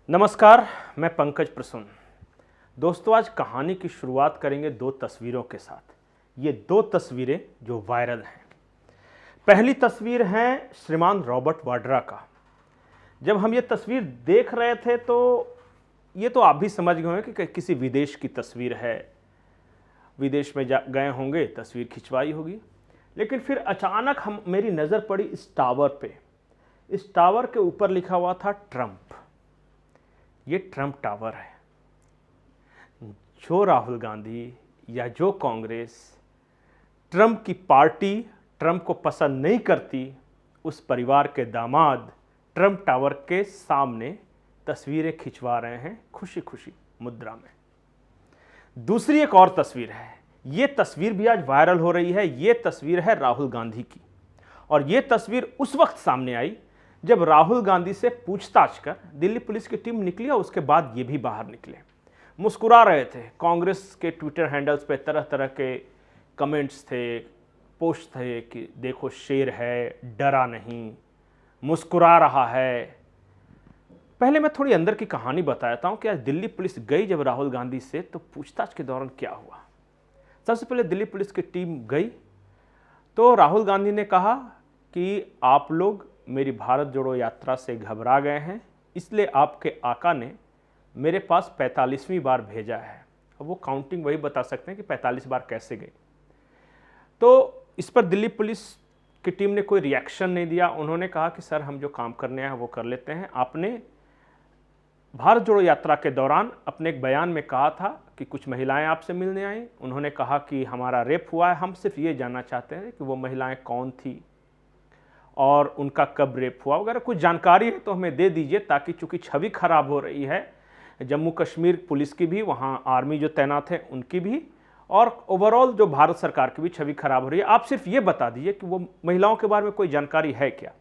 नमस्कार, मैं पंकज प्रसून। दोस्तों, आज कहानी की शुरुआत करेंगे दो तस्वीरों के साथ। ये दो तस्वीरें जो वायरल हैं। पहली तस्वीर है श्रीमान रॉबर्ट वाड्रा का। जब हम ये तस्वीर देख रहे थे तो ये तो आप भी समझ गए होंगे कि किसी विदेश की तस्वीर है, विदेश में गए होंगे, तस्वीर खिंचवाई होगी। लेकिन फिर अचानक मेरी नज़र पड़ी इस टावर पे। इस टावर के ऊपर लिखा हुआ था ट्रंप। ये ट्रंप टावर है। जो राहुल गांधी या जो कांग्रेस ट्रंप की पार्टी ट्रंप को पसंद नहीं करती, उस परिवार के दामाद ट्रंप टावर के सामने तस्वीरें खिंचवा रहे हैं खुशी खुशी मुद्रा में। दूसरी एक और तस्वीर है। ये तस्वीर भी आज वायरल हो रही है। ये तस्वीर है राहुल गांधी की, और ये तस्वीर उस वक्त सामने आई जब राहुल गांधी से पूछताछ कर दिल्ली पुलिस की टीम निकली और उसके बाद ये भी बाहर निकले। मुस्कुरा रहे थे। कांग्रेस के ट्विटर हैंडल्स पे तरह तरह के कमेंट्स थे, पोस्ट थे कि देखो शेर है, डरा नहीं, मुस्कुरा रहा है। पहले मैं थोड़ी अंदर की कहानी बताता हूँ कि आज दिल्ली पुलिस गई जब राहुल गांधी से, तो पूछताछ के दौरान क्या हुआ। सबसे पहले दिल्ली पुलिस की टीम गई तो राहुल गांधी ने कहा कि आप लोग मेरी भारत जोड़ो यात्रा से घबरा गए हैं, इसलिए आपके आका ने मेरे पास 45वीं बार भेजा है। अब वो काउंटिंग वही बता सकते हैं कि 45 बार कैसे गई। तो इस पर दिल्ली पुलिस की टीम ने कोई रिएक्शन नहीं दिया। उन्होंने कहा कि सर, हम जो काम करने हैं वो कर लेते हैं। आपने भारत जोड़ो यात्रा के दौरान अपने एक बयान में कहा था कि कुछ महिलाएं आपसे मिलने आई। उन्होंने कहा कि हमारा रेप हुआ है, हम सिर्फ ये जानना चाहते हैं कि वो महिलाएं कौन थी और उनका कब रेप हुआ वगैरह। कुछ जानकारी है तो हमें दे दीजिए, ताकि चूंकि छवि खराब हो रही है जम्मू कश्मीर पुलिस की भी, वहाँ आर्मी जो तैनात है उनकी भी, और ओवरऑल जो भारत सरकार की भी छवि खराब हो रही है। आप सिर्फ ये बता दीजिए कि वो महिलाओं के बारे में कोई जानकारी है क्या।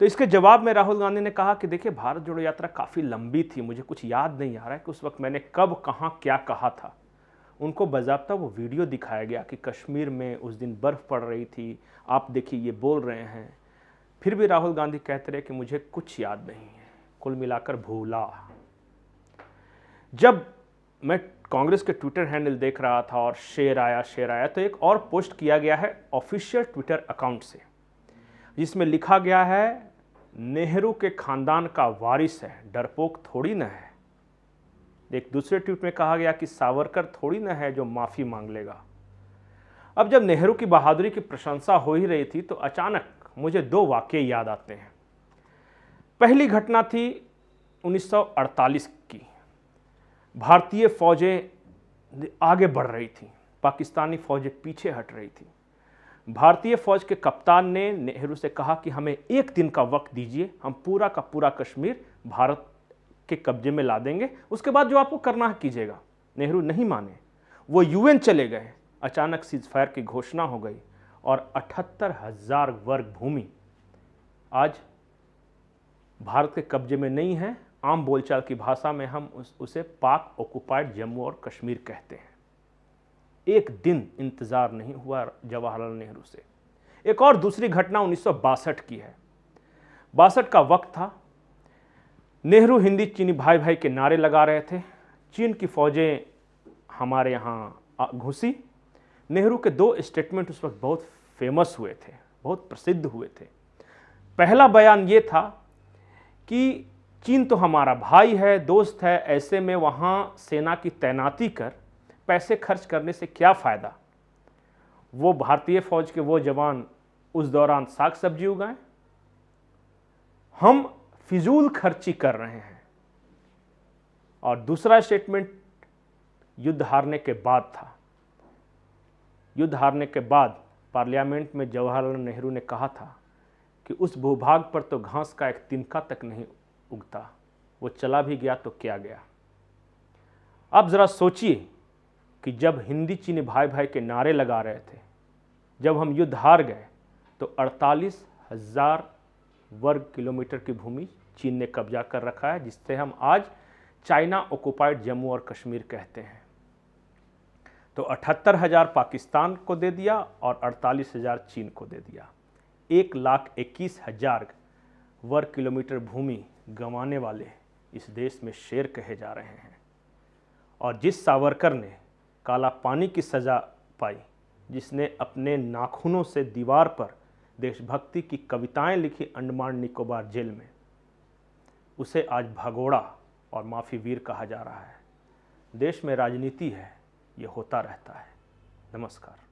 तो इसके जवाब में राहुल गांधी ने कहा कि देखिए, भारत जोड़ो यात्रा काफ़ी लंबी थी, मुझे कुछ याद नहीं आ रहा है कि उस वक्त मैंने कब कहाँ क्या कहा था। उनको बाज़ाब्ता वो वीडियो दिखाया गया कि कश्मीर में उस दिन बर्फ़ पड़ रही थी, आप देखिए ये बोल रहे हैं। फिर भी राहुल गांधी कहते रहे कि मुझे कुछ याद नहीं है, कुल मिलाकर भूला। जब मैं कांग्रेस के ट्विटर हैंडल देख रहा था और शेर आया तो एक और पोस्ट किया गया है ऑफिशियल ट्विटर अकाउंट से, जिसमें लिखा गया है, नेहरू के खानदान का वारिस है, डरपोक थोड़ी न है। एक दूसरे ट्वीट में कहा गया कि सावरकर थोड़ी न है जो माफ़ी मांग लेगा। अब जब नेहरू की बहादुरी की प्रशंसा हो ही रही थी तो अचानक मुझे दो वाक़ये याद आते हैं। पहली घटना थी 1948 की। भारतीय फौजें आगे बढ़ रही थी, पाकिस्तानी फौजें पीछे हट रही थी। भारतीय फौज के कप्तान ने नेहरू से कहा कि हमें एक दिन का वक्त दीजिए, हम पूरा का पूरा कश्मीर भारत के कब्जे में ला देंगे, उसके बाद जो आपको करना है कीजिएगा। नेहरू नहीं माने, वो यूएन चले गए। अचानक सीजफायर की घोषणा हो गई और 78,000 वर्ग भूमि आज भारत के कब्जे में नहीं है। आम बोलचाल की भाषा में हम उसे पाक ऑक्युपाइड जम्मू और कश्मीर कहते हैं। एक दिन इंतजार नहीं हुआ जवाहरलाल नेहरू से। एक और दूसरी घटना 1962 की है। 62 का वक्त था, नेहरू हिंदी चीनी भाई भाई के नारे लगा रहे थे। चीन की फौजें हमारे यहाँ घुसी। नेहरू के दो स्टेटमेंट उस वक्त बहुत फेमस हुए थे, बहुत प्रसिद्ध हुए थे। पहला बयान ये था कि चीन तो हमारा भाई है, दोस्त है, ऐसे में वहाँ सेना की तैनाती कर पैसे खर्च करने से क्या फ़ायदा। वो भारतीय फौज के वो जवान उस दौरान साग सब्जी उगाएं, हम फिजूल खर्ची कर रहे हैं। और दूसरा स्टेटमेंट युद्ध हारने के बाद था। युद्ध हारने के बाद पार्लियामेंट में जवाहरलाल नेहरू ने कहा था कि उस भूभाग पर तो घास का एक तिनका तक नहीं उगता, वो चला भी गया तो क्या गया। अब ज़रा सोचिए कि जब हिंदी चीनी भाई भाई के नारे लगा रहे थे, जब हम युद्ध हार गए, तो 48,000 वर्ग किलोमीटर की भूमि चीन ने कब्जा कर रखा है, जिससे हम आज चाइना ऑक्युपाइड जम्मू और कश्मीर कहते हैं। तो 78,000 पाकिस्तान को दे दिया और 48,000 चीन को दे दिया। 1,21,000 वर्ग किलोमीटर भूमि गंवाने वाले इस देश में शेर कहे जा रहे हैं। और जिस सावरकर ने काला पानी की सज़ा पाई, जिसने अपने नाखूनों से दीवार पर देशभक्ति की कविताएं लिखी अंडमान निकोबार जेल में, उसे आज भगोड़ा और माफ़ी वीर कहा जा रहा है। देश में राजनीति है, ये होता रहता है। नमस्कार।